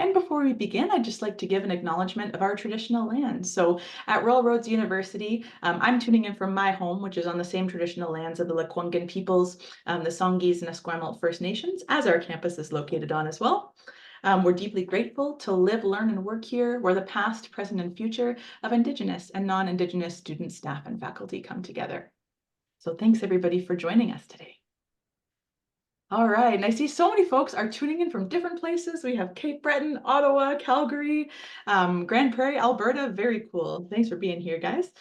And before we begin, I'd just like to give an acknowledgement of our traditional lands. So at Royal Roads University, I'm tuning in from my home, which is on the same traditional lands of the Lekwungen peoples, the Songhees and Esquimalt First Nations, as our campus is located on as well. We're deeply grateful to live, learn, and work here, where the past, present, and future of Indigenous and non-Indigenous students, staff, and faculty come together. So thanks everybody for joining us today. All right, and I see so many folks are tuning in from different places. We have Cape Breton, Ottawa, Calgary, Grand Prairie, Alberta. Very cool. Thanks for being here, guys.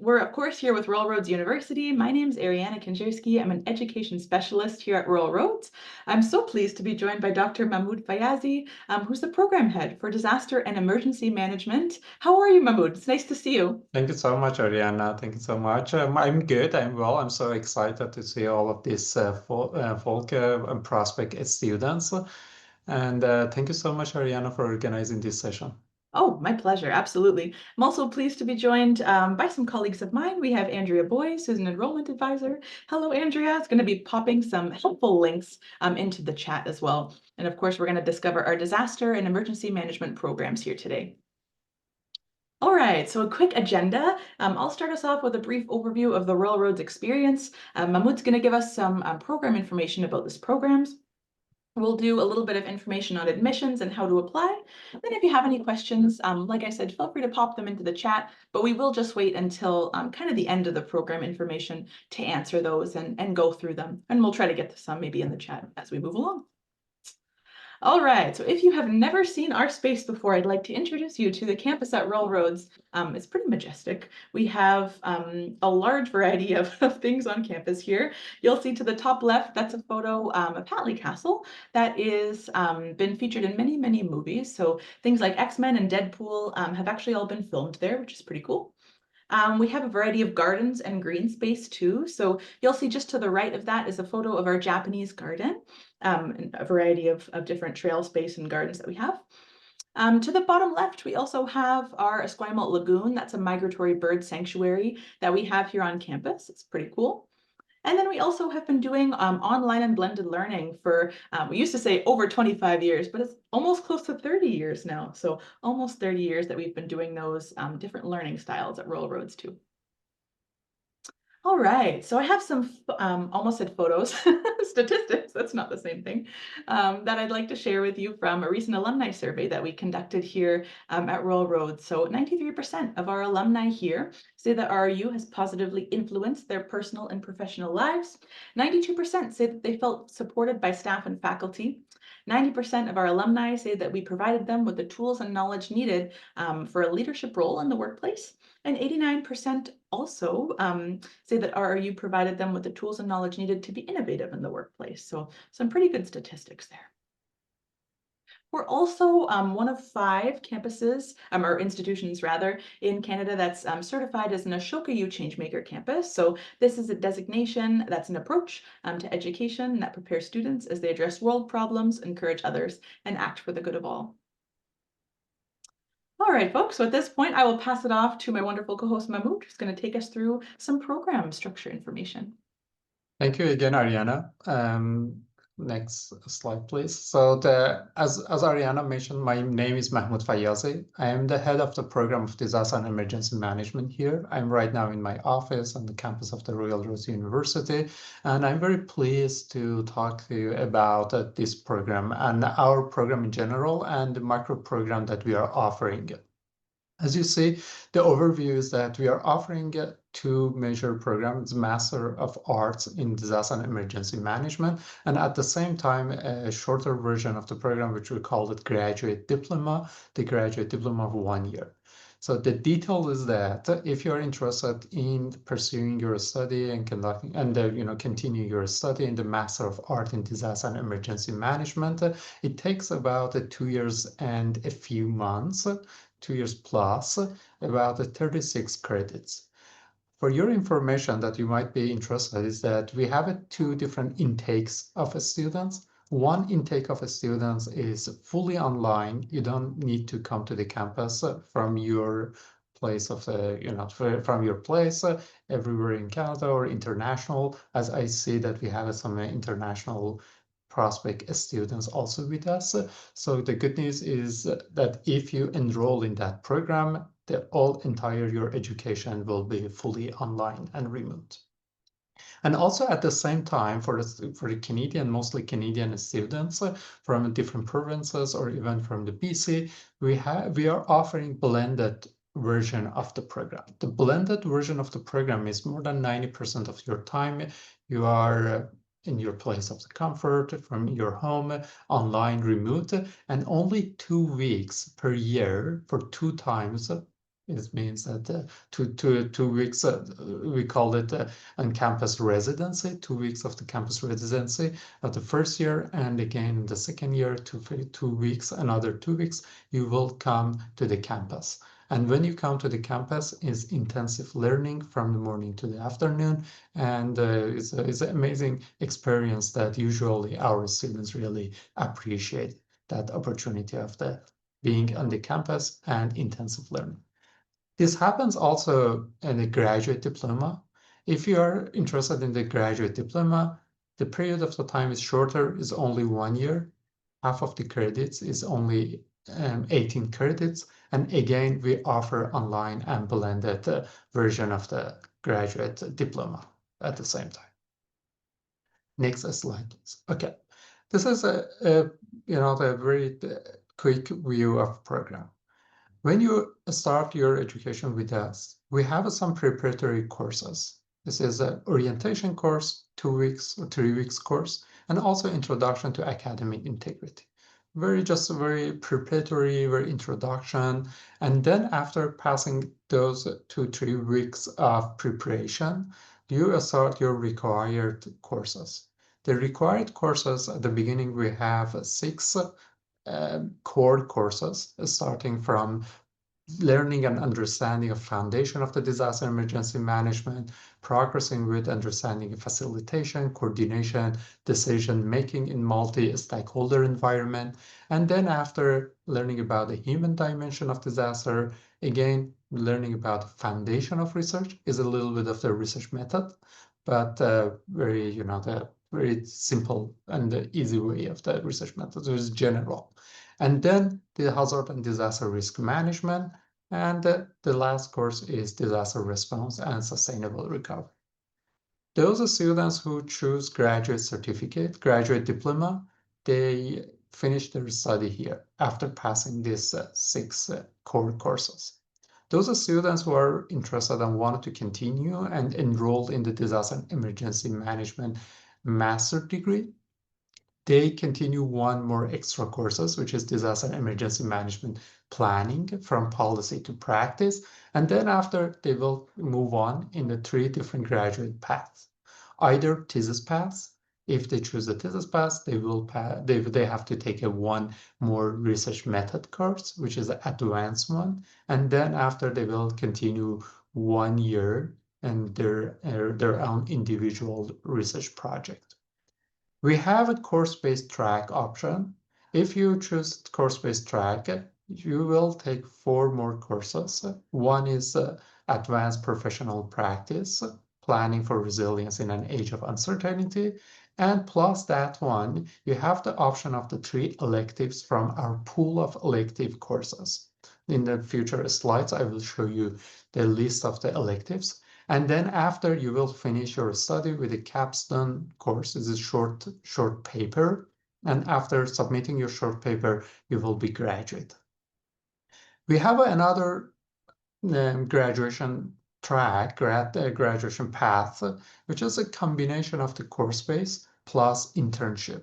We're, of course, here with Royal Roads University. My name is Ariana Kanjerski. I'm an education specialist here at Royal Roads. I'm so pleased to be joined by Dr. Mahmood Fayazi, who's the program head for disaster and emergency management. How are you, Mahmood? It's nice to see you. Thank you so much, Ariana. Thank you so much. I'm good. I'm well. I'm so excited to see all of these folk and prospect students. And thank you so much, Ariana, for organizing this session. Oh, my pleasure. Absolutely. I'm also pleased to be joined by some colleagues of mine. We have Andrea Boyce, who's an enrollment advisor. Hello, Andrea. It's going to be popping some helpful links into the chat as well. And of course, we're going to discover our disaster and emergency management programs here today. All right, so a quick agenda. I'll start us off with a brief overview of the Royal Roads experience. Mahmood's going to give us some program information about this programs. We'll do a little bit of information on admissions and how to apply. Then if you have any questions, like I said, feel free to pop them into the chat, but we will just wait until kind of the end of the program information to answer those and go through them. And we'll try to get to some maybe in the chat as we move along. All right, so if you have never seen our space before, I'd like to introduce you to the campus at Royal Roads. It's pretty majestic. We have a large variety of things on campus here. You'll see to the top left, that's a photo of Hatley Castle that is been featured in many, many movies. So things like X-Men and Deadpool have actually all been filmed there, which is pretty cool. We have a variety of gardens and green space too. So you'll see just to the right of that is a photo of our Japanese garden, and a variety of different trail space and gardens that we have. To the bottom left, we also have our Esquimalt Lagoon. That's a migratory bird sanctuary that we have here on campus. It's pretty cool. And then we also have been doing online and blended learning for, we used to say over 25 years, but it's almost close to 30 years now. So almost 30 years that we've been doing those different learning styles at Royal Roads too. All right, so I have some, almost said photos, statistics, that's not the same thing, that I'd like to share with you from a recent alumni survey that we conducted here at Royal Roads. So 93% of our alumni here say that RRU has positively influenced their personal and professional lives. 92% say that they felt supported by staff and faculty. 90% of our alumni say that we provided them with the tools and knowledge needed for a leadership role in the workplace. And 89% also say that RRU provided them with the tools and knowledge needed to be innovative in the workplace. So some pretty good statistics there. We're also one of 5 campuses, or institutions rather, in Canada that's certified as an Ashoka U Changemaker campus. So this is a designation that's an approach to education that prepares students as they address world problems, encourage others, and act for the good of all. All right, folks, so at this point, I will pass it off to my wonderful co-host Mahmood, who's going to take us through some program structure information. Thank you again, Ariana. Next slide, please. So as Ariana mentioned, my name is Mahmood Fayazi. I am the head of the program of disaster and emergency management here. I'm right now in my office on the campus of the Royal Roads University, and I'm very pleased to talk to you about this program and our program in general and the micro program that we are offering. As you see, the overview is that we are offering 2 major programs, Master of Arts in Disaster and Emergency Management, and at the same time, a shorter version of the program, which we call it Graduate Diploma, the Graduate Diploma of 1 year. So the detail is that if you're interested in pursuing your study and conducting and continue your study in the Master of Art in Disaster and Emergency Management, it takes about 2 years and a few months, 2 years plus, about 36 credits. For your information that you might be interested is that we have 2 different intakes of students. One intake of students is fully online. You don't need to come to the campus from your place of from your place everywhere in Canada or international, as I see that we have some international prospect students also with us. So the good news is that if you enroll in that program, the entire your education will be fully online and remote. And also at the same time, for the Canadian, mostly Canadian students from different provinces or even from the BC, we are offering blended version of the program. The blended version of the program is more than 90% of your time you are in your place of the comfort, from your home, online, remote, and only 2 weeks per year for 2 times. It means that 2 weeks, we call it on campus residency, 2 weeks of the campus residency of the first year, and again in the second year, 2 weeks, another 2 weeks, you will come to the campus. And when you come to the campus, is intensive learning from the morning to the afternoon, and it's an amazing experience that usually our students really appreciate that opportunity of the being on the campus and intensive learning. This happens also in the graduate diploma. If you are interested in the graduate diploma, the period of the time is shorter, is only 1 year. Half of the credits is only 18 credits. And again, we offer online and blended version of the graduate diploma at the same time. Next slide, please. Okay, this is a very quick view of program. When you start your education with us, we have some preparatory courses. This is an orientation course, 2 weeks or 3 weeks course, and also introduction to academic integrity. Just very preparatory, very introduction. And then after passing those 2-3 weeks of preparation, you start your required courses. The required courses at the beginning, we have 6 core courses starting from learning and understanding of foundation of the disaster emergency management, progressing with understanding facilitation, coordination, decision making in multi-stakeholder environment, and then after learning about the human dimension of disaster, again learning about foundation of research is a little bit of the research method, but the very simple and the easy way of the research method is general. And then the hazard and disaster risk management. And the last course is disaster response and sustainable recovery. Those students who choose graduate certificate, graduate diploma, they finish their study here after passing these 6 core courses. Those students who are interested and wanted to continue and enroll in the disaster emergency management master degree, they continue one more extra courses, which is disaster emergency management planning from policy to practice. And then after, they will move on in the 3 different graduate paths. Either thesis paths. If they choose the thesis path, they have to take a 1 more research method course, which is the advanced one. And then after, they will continue 1 year and their own individual research project. We have a course-based track option. If you choose course-based track, you will take 4 more courses. One is Advanced Professional Practice, Planning for Resilience in an Age of Uncertainty. And plus that one, you have the option of the 3 electives from our pool of elective courses. In the future slides, I will show you the list of the electives. And then after you will finish your study with a capstone course. It's a short paper. And after submitting your short paper, you will be graduate. We have another graduation track, graduation path, which is a combination of the course base plus internship.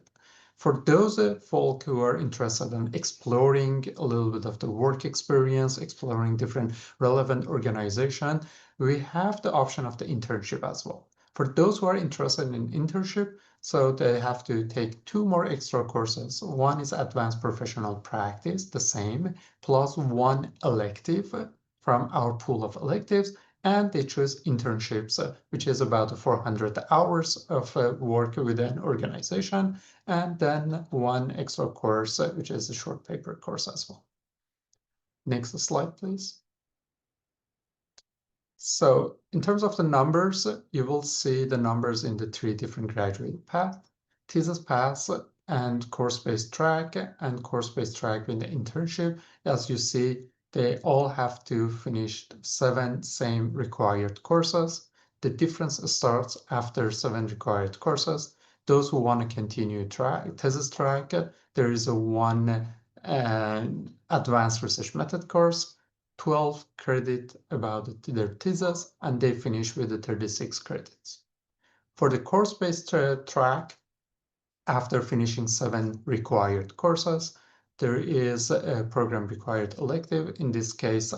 For those folk who are interested in exploring a little bit of the work experience, exploring different relevant organization, we have the option of the internship as well. For those who are interested in internship, so they have to take 2 more extra courses. One is Advanced Professional Practice, the same, plus 1 elective from our pool of electives, and they choose internships, which is about 400 hours of work with an organization, and then 1 extra course, which is a short paper course as well. Next slide, please. So in terms of the numbers, you will see the numbers in the 3 different graduate paths. Thesis paths and course-based track and course-based track with the internship. As you see, they all have to finish 7 same required courses. The difference starts after 7 required courses. Those who want to continue thesis track, there is a one advanced research method course, 12 credit about their thesis, and they finish with the 36 credits. For the course-based track, after finishing 7 required courses, there is a program required elective. In this case,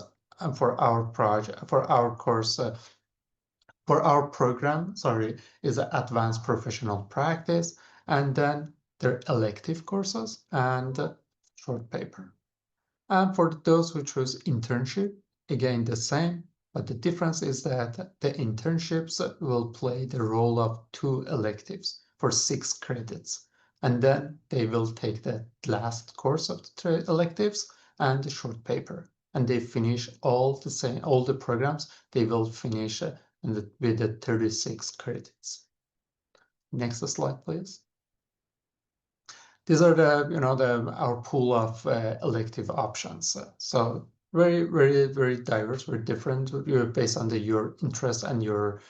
for our project, for our course, for our program, is advanced professional practice, and then their elective courses and short paper. And for those who choose internship, again the same, but the difference is that the internships will play the role of 2 electives for 6 credits. And then they will take the last course of the electives and the short paper. And they finish all the programs, they will finish with the 36 credits. Next slide, please. These are our pool of elective options. So very, very, very diverse, very different based on your interest and your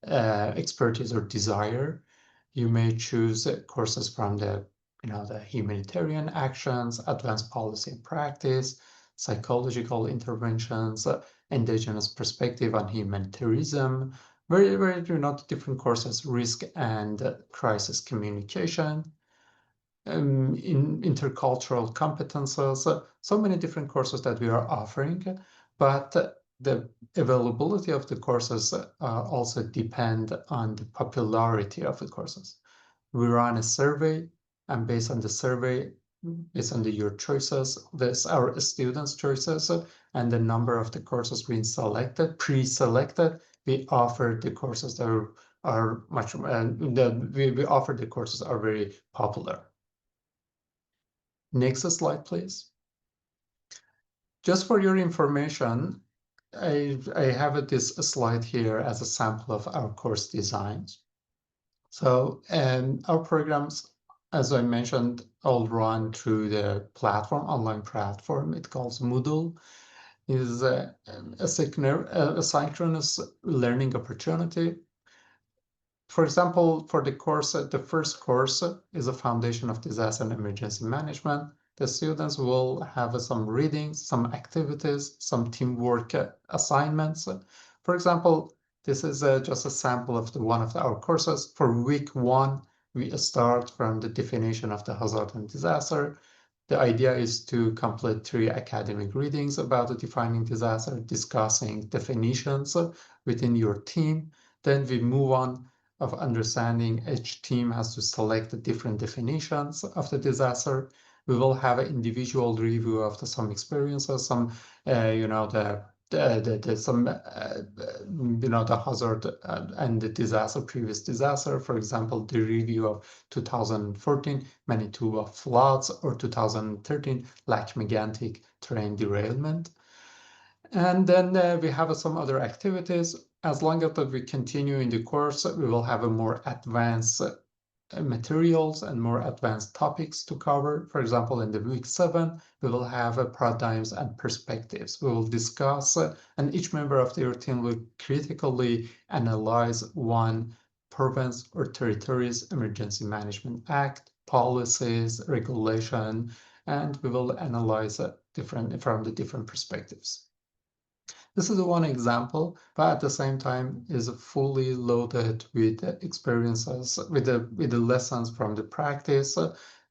expertise or desire. You may choose courses from the humanitarian actions, advanced policy and practice, psychological interventions, indigenous perspective on humanitarianism, very, very different courses, risk and crisis communication, in intercultural competences, so many different courses that we are offering, but the availability of the courses also depend on the popularity of the courses. We run a survey, and based on the survey, based on your choices, this our students' choices, and the number of the courses being selected, pre-selected, we offer the courses that are much, we offer the courses are very popular. Next slide, please. Just for your information, I have this slide here as a sample of our course designs. So our programs, as I mentioned, all run through the platform, online platform. It calls Moodle. It is a synchronous learning opportunity. For example, for the course, the first course is a foundation of disaster and emergency management. The students will have some readings, some activities, some teamwork assignments. For example, this is just a sample of one of our courses. For week 1, we start from the definition of the hazard and disaster. The idea is to complete 3 academic readings about the defining disaster, discussing definitions within your team. Then we move on of understanding. Each team has to select the different definitions of the disaster. We will have an individual review of some experiences, some the hazard and the disaster, previous disaster. For example, the review of 2014 Manitoba floods or 2013 Lac-Mégantic terrain derailment. And then we have some other activities. As long as we continue in the course, we will have a more advanced materials and more advanced topics to cover. For example, in the week 7, we will have paradigms and perspectives. We will discuss, and each member of your team will critically analyze one province or territory's emergency management act, policies, regulation, and we will analyze from the different perspectives. This is one example, but at the same time is fully loaded with experiences, with the lessons from the practice,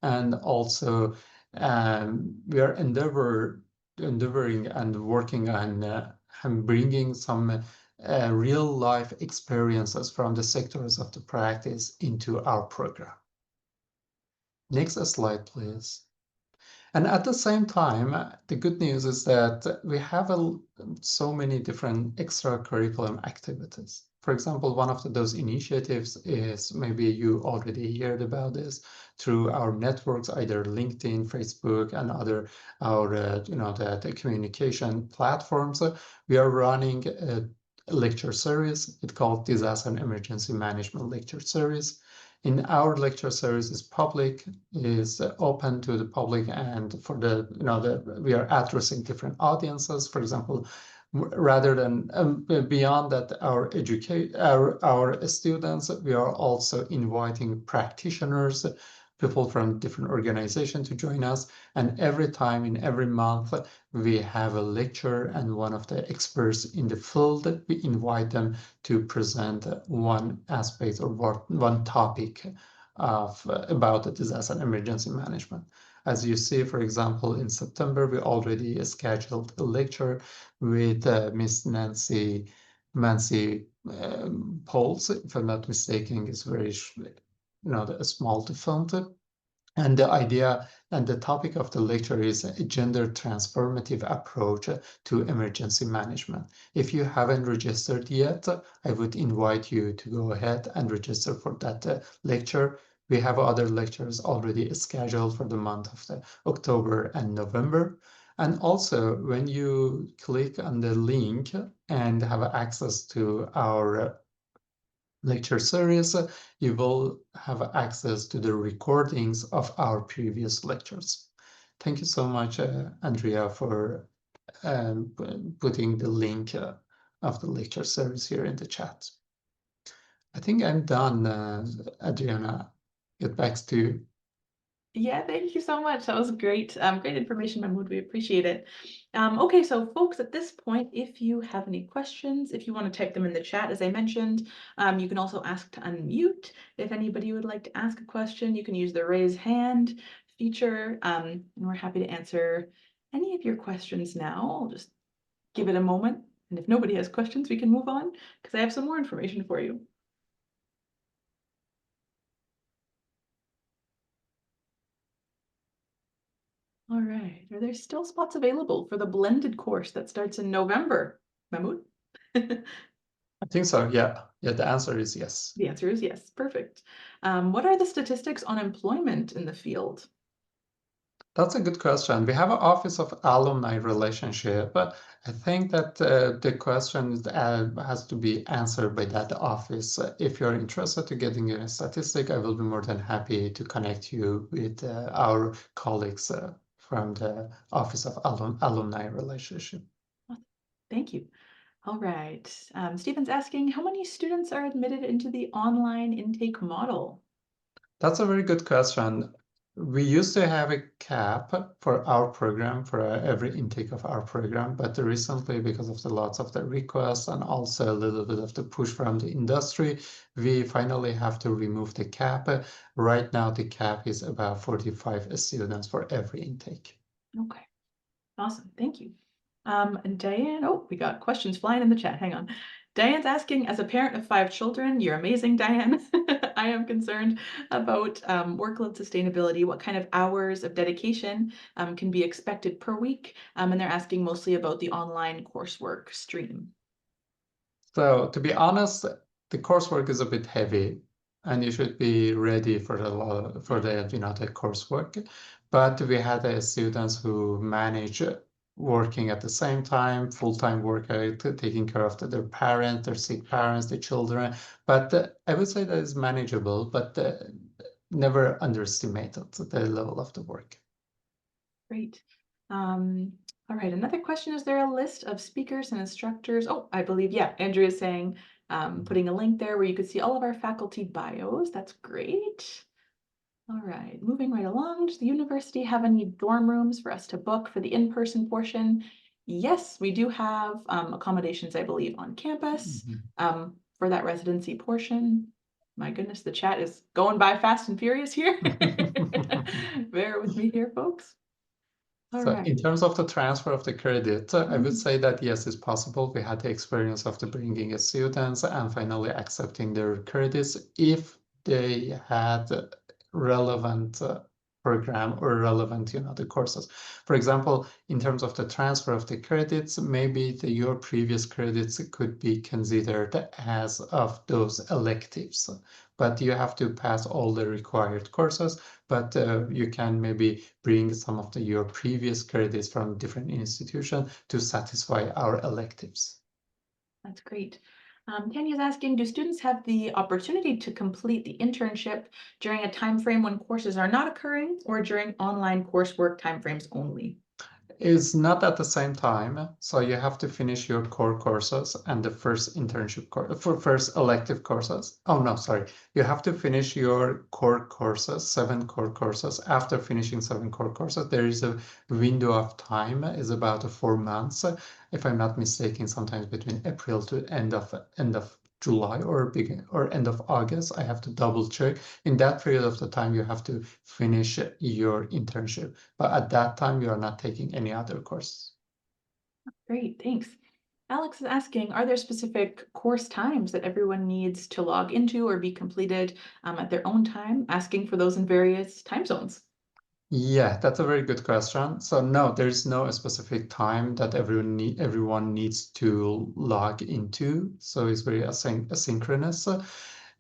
and also we are endeavoring and working on bringing some real life experiences from the sectors of the practice into our program. Next slide, please. And at the same time, the good news is that we have so many different extracurricular activities. For example, one of those initiatives is, maybe you already heard about this, through our networks, either LinkedIn, Facebook, and other the communication platforms. We are running a lecture series. It's called Disaster and Emergency Management Lecture Series. in our lecture series is public, is open to the public, and for the, we are addressing different audiences. For example, rather than beyond that, our students, we are also inviting practitioners, people from different organizations to join us. And every time in every month, we have a lecture and one of the experts in the field, we invite them to present one aspect or one topic about the disaster and emergency management. As you see, for example, in September, we already scheduled a lecture with Miss Nancy Pauls, if I'm not mistaken, is very, a small font. And the idea and the topic of the lecture is a gender transformative approach to emergency management. If you haven't registered yet, I would invite you to go ahead and register for that lecture. We have other lectures already scheduled for the month of October and November. And also, when you click on the link and have access to our lecture series, you will have access to the recordings of our previous lectures. Thank you so much, Andrea, for putting the link of the lecture series here in the chat. I think I'm done, Adriana. Get back to you. Yeah, thank you so much. That was great. Great information, Mahmood. We appreciate it. Okay, so folks, at this point, if you have any questions, if you want to type them in the chat, as I mentioned, you can also ask to unmute. If anybody would like to ask a question, you can use the raise hand feature, and we're happy to answer any of your questions now. I'll just give it a moment, and if nobody has questions, we can move on, because I have some more information for you. All right. Are there still spots available for the blended course that starts in November, Mahmood? I think so, yeah. Yeah, the answer is yes. The answer is yes. Perfect. What are the statistics on employment in the field? That's a good question. We have an Office of Alumni Relationship, but I think that the question has to be answered by that office. If you're interested to getting a statistic, I will be more than happy to connect you with our colleagues from the Office of Alumni Relationship. Thank you. All right. Stephen's asking, how many students are admitted into the online intake model? That's a very good question. We used to have a cap for our program, for every intake of our program, but recently, because of the lots of the requests and also a little bit of the push from the industry, we finally have to remove the cap. Right now, the cap is about 45 students for every intake. Okay. Awesome. Thank you. And Diane, oh, we got questions flying in the chat. Hang on. Diane's asking, as a parent of 5 children, you're amazing, Diane. I am concerned about workload sustainability. What kind of hours of dedication can be expected per week? And they're asking mostly about the online coursework stream. So to be honest, the coursework is a bit heavy, and you should be ready for the the coursework. But we had students who manage working at the same time, full-time work, taking care of their parents, their sick parents, the children. But I would say that is manageable, but never underestimated the level of the work. Great. All right, another question, is there a list of speakers and instructors? Oh, I believe, yeah, Andrea is saying, putting a link there where you could see all of our faculty bios. That's great. All right, moving right along. Does the university have any dorm rooms for us to book for the in-person portion? Yes, we do have accommodations, I believe, on campus for that residency portion. My goodness, the chat is going by fast and furious here. Bear with me here, folks. All So right. in terms of the transfer of the credit, I would say that yes, it's possible. We had the experience of the bringing students and finally accepting their credits if they had relevant program or relevant, the courses. For example, in terms of the transfer of the credits, maybe your previous credits could be considered as of those electives, but you have to pass all the required courses. But you can maybe bring some of your previous credits from different institutions to satisfy our electives. That's great. Tanya's asking, do students have the opportunity to complete the internship during a time frame when courses are not occurring or during online coursework timeframes only? Is not at the same time, so you have to finish your core courses and the first internship course for first elective courses. Oh no, sorry. You have to finish your core courses, 7 core courses. After finishing 7 core courses, there is a window of time, is about 4 months, if I'm not mistaken, sometimes between April to end of July or begin or end of August. I have to double check. In that period of the time, you have to finish your internship. But at that time, you are not taking any other course. Great, thanks. Alex is asking, are there specific course times that everyone needs to log into or be completed at their own time, asking for those in various time zones? Yeah, that's a very good question. So no, there's no specific time that everyone needs to log into. So it's very asynchronous.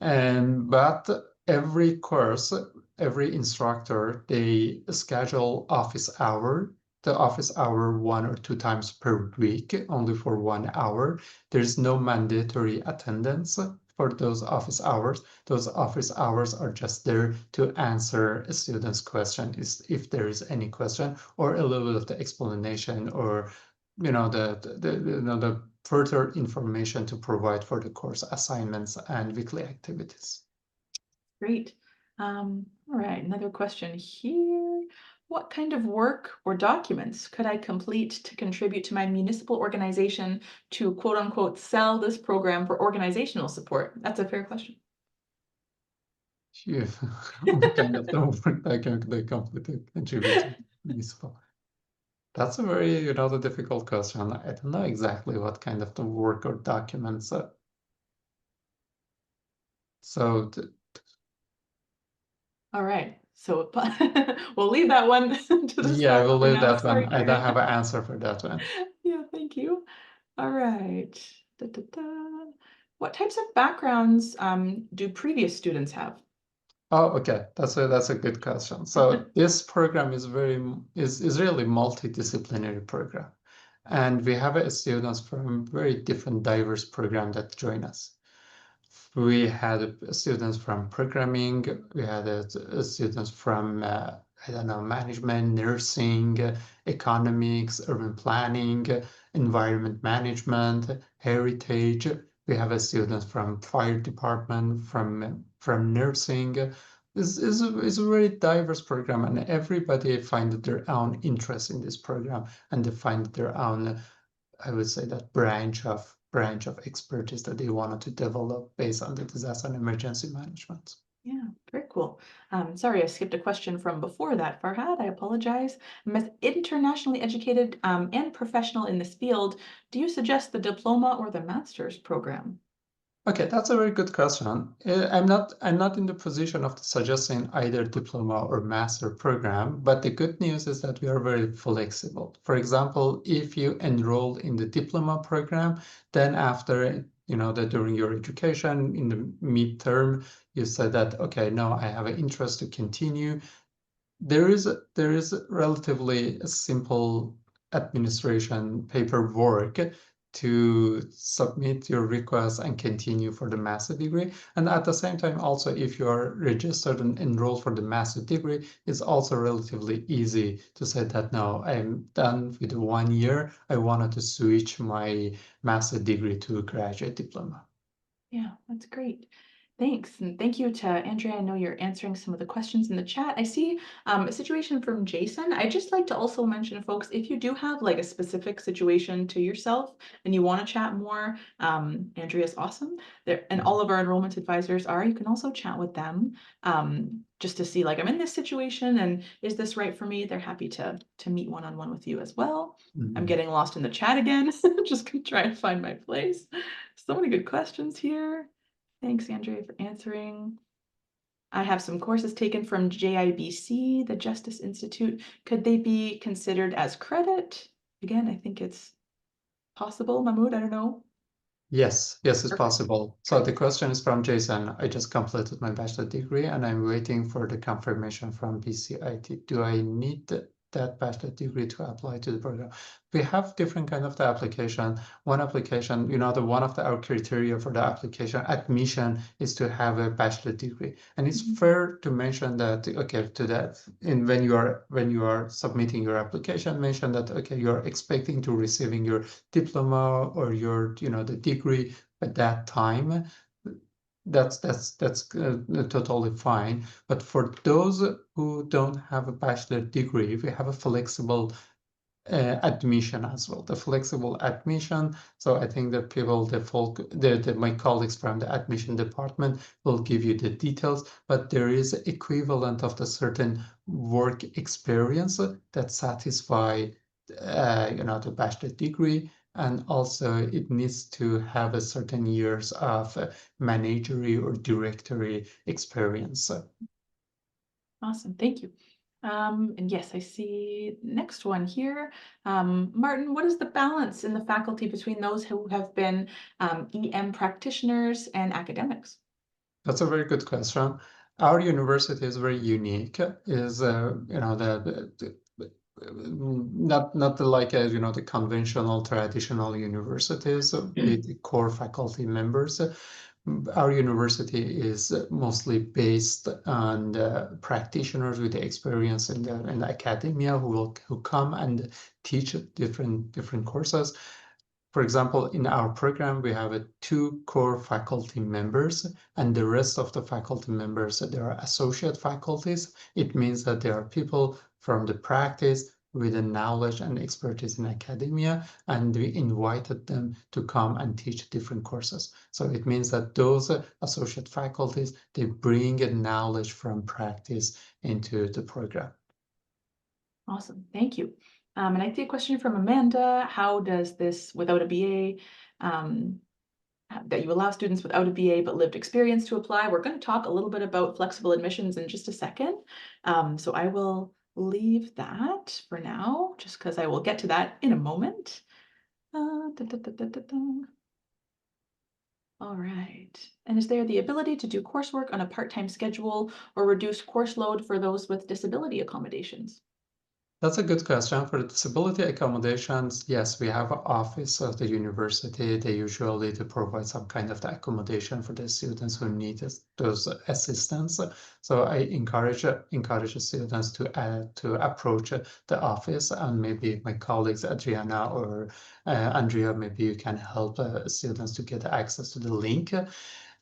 And but every course, every instructor, they schedule the office hour 1 or 2 times per week, only for 1 hour. There's no mandatory attendance for those office hours. Those office hours are just there to answer a student's question, is if there is any question, or a little bit of the explanation, or the further information to provide for the course assignments and weekly activities. Great. All right, another question here. What kind of work or documents could I complete to contribute to my municipal organization to quote unquote sell this program for organizational support? That's a fair question. Yeah, what kind of the work that can they completely contribute to municipal? That's a very, the difficult question. I don't know exactly what kind of the work or documents. So All right, so we'll leave that one to the yeah, I staff will for leave now. that one. Sorry, I don't Karen. have an answer for that one. Yeah, thank you. All right. Da, da, da. What types of backgrounds do previous students have? Oh, okay. That's a good question. So this program is really multidisciplinary program, and we have students from very different diverse program that join us. We had students from programming, we had students from I don't know, management, nursing, economics, urban planning, environment management, heritage. We have students from fire department, from nursing. This is a very diverse program, and everybody find their own interest in this program, and they find their own, I would say, that branch of expertise that they wanted to develop based on the disaster and emergency management. Yeah, very cool. Sorry, I skipped a question from before that, Farhad. I apologize. As internationally educated and professional in this field, do you suggest the diploma or the master's program? Okay, that's a very good question. I'm not in the position of suggesting either diploma or master program, but the good news is that we are very flexible. For example, if you enroll in the diploma program, then after, that during your education in the midterm, you said that, okay, no, I have an interest to continue. There is relatively a simple administration paperwork to submit your request and continue for the master degree. And at the same time, also, if you are registered and enrolled for the master degree, it's also relatively easy to say that, no, I'm done with 1 year. I wanted to switch my master degree to a graduate diploma. Yeah, that's great. Thanks. And thank you to Andrea. I know you're answering some of the questions in the chat. I see a situation from Jason. I'd just like to also mention, folks, if you do have like a specific situation to yourself and you want to chat more, Andrea's awesome. There, and all of our enrollment advisors are. You can also chat with them just to see, like, I'm in this situation and is this right for me? They're happy to meet one-on-one with you as well. I'm Mhm. getting lost in the chat again. Just gonna try to find my place. So many good questions here. Thanks, Andrea, for answering. I have some courses taken from JIBC, the Justice Institute. Could they be considered as credit? Again, I think it's possible. Mahmood, I don't know. Yes, yes, it's Perfect. possible. So Great. the question is from Jason. I just completed my bachelor degree and I'm waiting for the confirmation from BCIT. Do I need that bachelor degree to apply to the program. We have different kind of the application. One application, one of our criteria for the application admission is to have a bachelor degree. And it's fair to mention that, okay, to that, when you are submitting your application, mention that, okay, you're expecting to receiving your diploma or your, the degree at that time. That's totally fine. But for those who don't have a bachelor degree, we have a flexible admission as well, the flexible admission. So I think that my colleagues from the admission department will give you the details, but there is equivalent of the certain work experience that satisfy, the bachelor degree. And also it needs to have a certain years of managerial or directory experience. Awesome, thank you. And yes, I see next one here. Martin, what is the balance in the faculty between those who have been EM practitioners and academics? That's a very good question. Our university is very unique. Is not like the conventional traditional universities with the core faculty members. Our university is mostly based on the practitioners with the experience in the academia who come and teach different courses. For example, in our program, we have two core faculty members, and the rest of the faculty members, there are associate faculties. It means that there are people from the practice with the knowledge and expertise in academia, and we invited them to come and teach different courses. So it means that those associate faculties, they bring a knowledge from practice into the program. Awesome, thank you. And I see a question from Amanda. How does this without a BA, that you allow students without a BA but lived experience to apply? We're going to talk a little bit about flexible admissions in just a second. So I will leave that for now, just because I will get to that in a moment. All right. And is there the ability to do coursework on a part-time schedule or reduce course load for those with disability accommodations? That's a good question. For the disability accommodations, yes, we have an office of the university. They usually provide some kind of the accommodation for the students who need those assistance. So I encourage the students to approach the office, and maybe my colleagues Adriana or Andrea, maybe you can help students to get access to the link.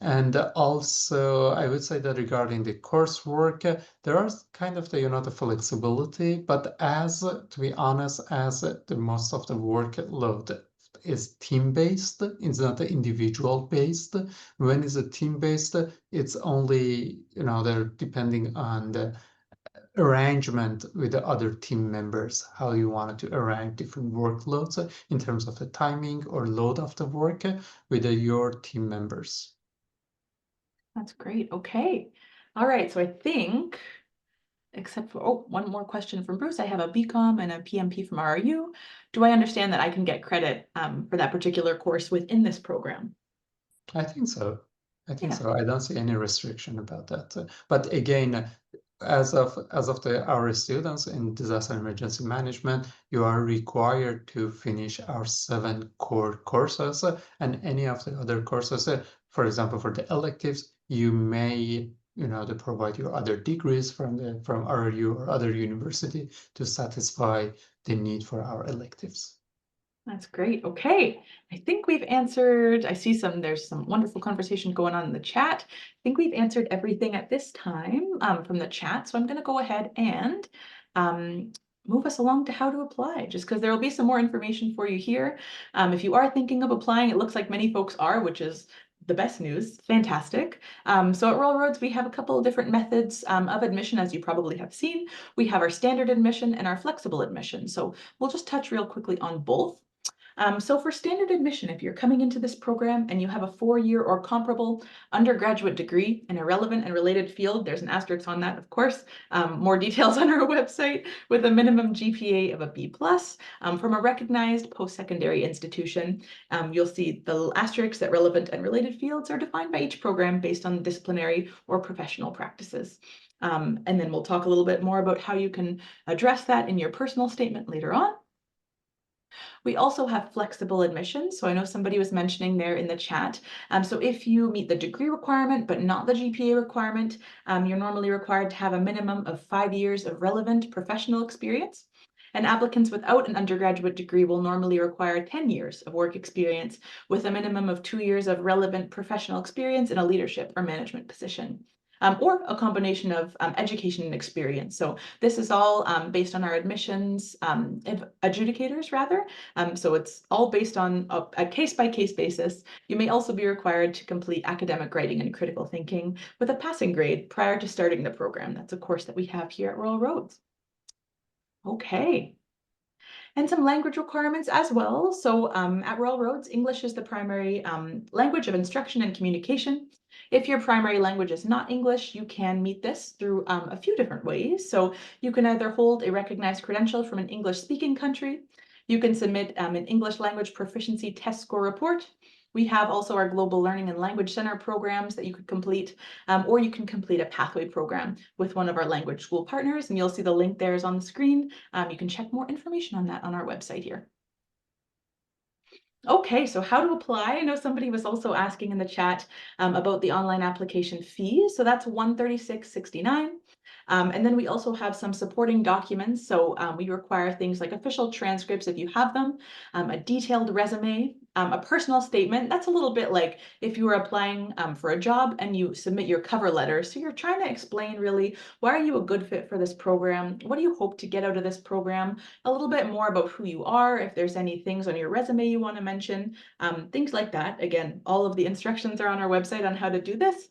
And also, I would say that regarding the coursework, there are kind of the flexibility, but to be honest, as the most of the workload is team-based, it's not individual-based. When it's a team-based, it's only, they're depending on the arrangement with the other team members, how you wanted to arrange different workloads in terms of the timing or load of the work with your team members. That's great. Okay. All right. So I think, except for, one more question from Bruce. I have a BCom and a PMP from RRU. Do I understand that I can get credit for that particular course within this program? I think so. Yeah. I don't see any restriction about that. But again, as of our students in disaster emergency management, you are required to finish our 7 core courses, and any of the other courses, for example, for the electives, you may to provide your other degrees from RRU or other university to satisfy the need for our electives. That's great. Okay. I think we've answered, there's some wonderful conversation going on in the chat. I think we've answered everything at this time from the chat. So I'm going to go ahead and move us along to how to apply, just because there will be some more information for you here. If you are thinking of applying, it looks like many folks are, which is the best news. Fantastic. So at Royal Roads, we have a couple of different methods of admission, as you probably have seen. We have our standard admission and our flexible admission. So we'll just touch real quickly on both. So for standard admission, if you're coming into this program and you have a 4-year or comparable undergraduate degree in a relevant and related field, there's an asterisk on that, of course, more details on our website, with a minimum GPA of a B+, from a recognized post-secondary institution. You'll see the asterisks that relevant and related fields are defined by each program based on disciplinary or professional practices. And then we'll talk a little bit more about how you can address that in your personal statement later on. We also have flexible admissions. So I know somebody was mentioning there in the chat. So if you meet the degree requirement, but not the GPA requirement, you're normally required to have a minimum of 5 years of relevant professional experience. And applicants without an undergraduate degree will normally require 10 years of work experience with a minimum of 2 years of relevant professional experience in a leadership or management position. Or a combination of education and experience. So this is all based on our admissions adjudicators, rather. So it's all based on a case-by-case basis. You may also be required to complete academic writing and critical thinking with a passing grade prior to starting the program. That's a course that we have here at Royal Roads. Okay. And some language requirements as well. So at Royal Roads, English is the primary language of instruction and communication. If your primary language is not English, you can meet this through a few different ways. So you can either hold a recognized credential from an English-speaking country. You can submit an English language proficiency test score report. We have also our Global Learning and Language Center programs that you could complete, or you can complete a pathway program with one of our language school partners, and you'll see the link there is on the screen. You can check more information on that on our website here. Okay, so how to apply? I know somebody was also asking in the chat about the online application fee. So that's $136.69. And then we also have some supporting documents. So we require things like official transcripts if you have them, a detailed resume, a personal statement. That's a little bit like if you were applying for a job and you submit your cover letter. So you're trying to explain really, why are you a good fit for this program? What do you hope to get out of this program? A little bit more about who you are, if there's any things on your resume you want to mention, things like that. Again, all of the instructions are on our website on how to do this.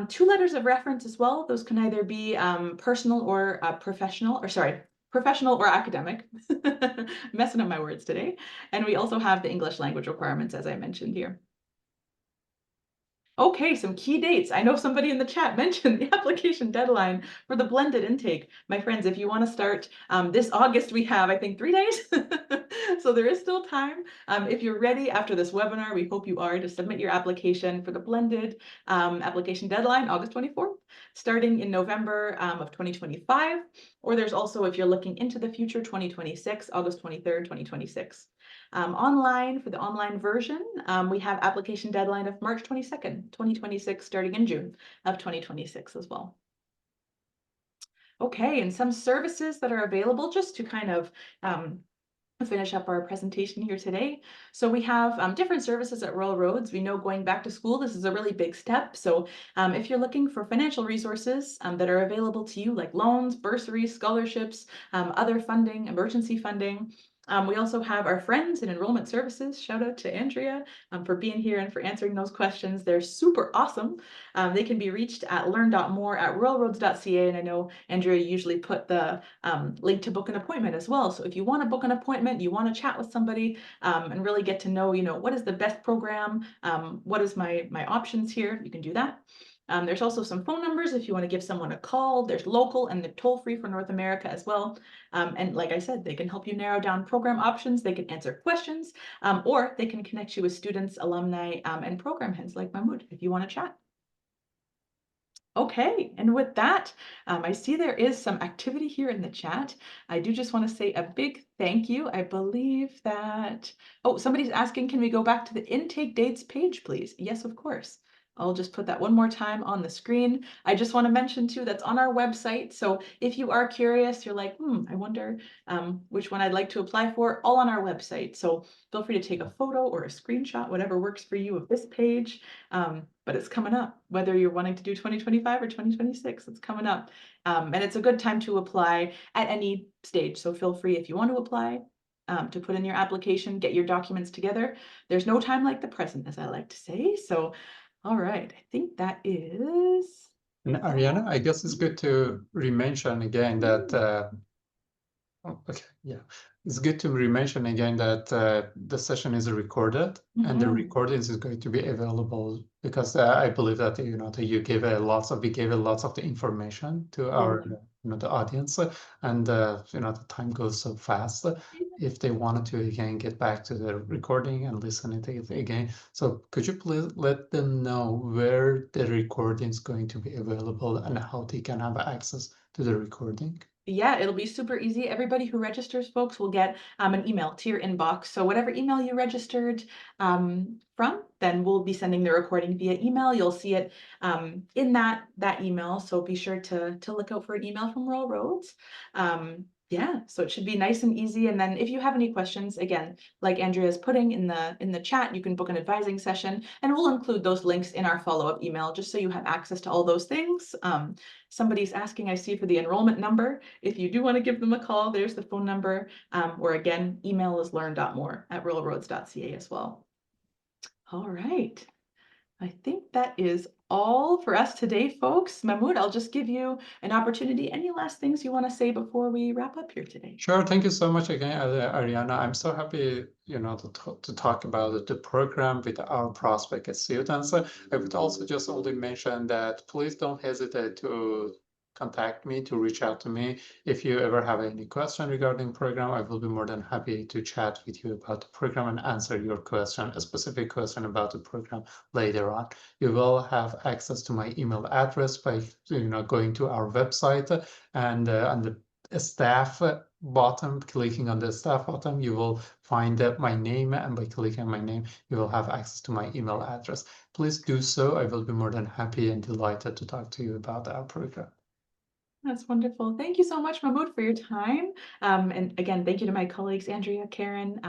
2 letters of reference as well. Those can either be personal or professional or academic. Messing up my words today. And we also have the English language requirements, as I mentioned here. Okay, some key dates. I know somebody in the chat mentioned the application deadline for the blended intake. My friends, if you want to start this August, we have, I think, 3 days. So there is still time. If you're ready after this webinar, we hope you are, to submit your application for the blended application deadline, August 24th, starting in November of 2025. Or there's also, if you're looking into the future, 2026, August 23rd, 2026. Online, for the online version, we have application deadline of March 22nd, 2026, starting in June of 2026 as well. Okay, and some services that are available just to kind of finish up our presentation here today. So we have different services at Royal Roads. We know going back to school, this is a really big step. So if you're looking for financial resources that are available to you, like loans, bursaries, scholarships, other funding, emergency funding, we also have our friends in enrollment services. Shout out to Andrea for being here and for answering those questions. They're super awesome. They can be reached at learn.more@royalroads.ca. And I know Andrea usually put the link to book an appointment as well. So if you want to book an appointment, you want to chat with somebody and really get to know, what is the best program? What is my options here? You can do that. There's also some phone numbers if you want to give someone a call. There's local and the toll-free for North America as well. And like I said, they can help you narrow down program options. They can answer questions, or they can connect you with students, alumni, and program heads like Mahmood if you want to chat. Okay, and with that, I see there is some activity here in the chat. I do just want to say a big thank you. I believe that, oh, somebody's asking, can we go back to the intake dates page, please? Yes, of course. I'll just put that one more time on the screen. I just want to mention too, that's on our website. So if you are curious, you're like, I wonder which one I'd like to apply for, all on our website. So feel free to take a photo or a screenshot, whatever works for you of this page. But it's coming up, whether you're wanting to do 2025 or 2026, it's coming up. And it's a good time to apply at any stage. So feel free, if you want to apply, to put in your application, get your documents together. There's no time like the present, as I like to say. So all right, I think that is. And Ariana, I guess it's good to re-mention again that, okay, yeah, it's good to re-mention again that the session is recorded and the recordings is going to be available because I believe that, we gave lots of the information to our, the audience, and, the time goes so fast. if they wanted to again get back to the recording and listen it again. So could you please let them know where the recording is going to be available and how they can have access to the recording? Yeah, it'll be super easy. Everybody who registers, folks, will get an email to your inbox. So whatever email you registered from, then we'll be sending the recording via email. You'll see it in that email. So be sure to look out for an email from Rural Roads. Yeah, so it should be nice and easy. And then if you have any questions, again, like Andrea's putting in the chat, you can book an advising session, and we'll include those links in our follow-up email just so you have access to all those things. Somebody's asking, I see, for the enrollment number. If you do want to give them a call, there's the phone number. Or again, email is learn.more@ruralroads.ca as well. All right. I think that is all for us today, folks. Mahmood, I'll just give you an opportunity. Any last things you want to say before we wrap up here today? Sure. Thank you so much again, Ariana. I'm so happy, to talk about the program with our prospective students. I would also just only mention that please don't hesitate to contact me, to reach out to me. If you ever have any question regarding the program, I will be more than happy to chat with you about the program and answer your question, a specific question about the program later on. You will have access to my email address by, going to our website and on the staff bottom, clicking on the staff bottom, you will find my name, and by clicking my name, you will have access to my email address. Please do so. I will be more than happy and delighted to talk to you about our program. That's wonderful. Thank you so much, Mahmood, for your time. And again, thank you to my colleagues, Andrea, Karen,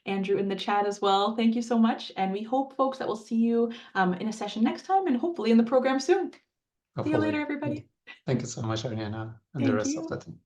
Andrew in the chat as well. Thank you so much. And we hope, folks, that we'll see you in a session next time and hopefully in the program soon. See you later, Hopefully. everybody. Thank you so much, Ariana, and the Thank rest of you. the team.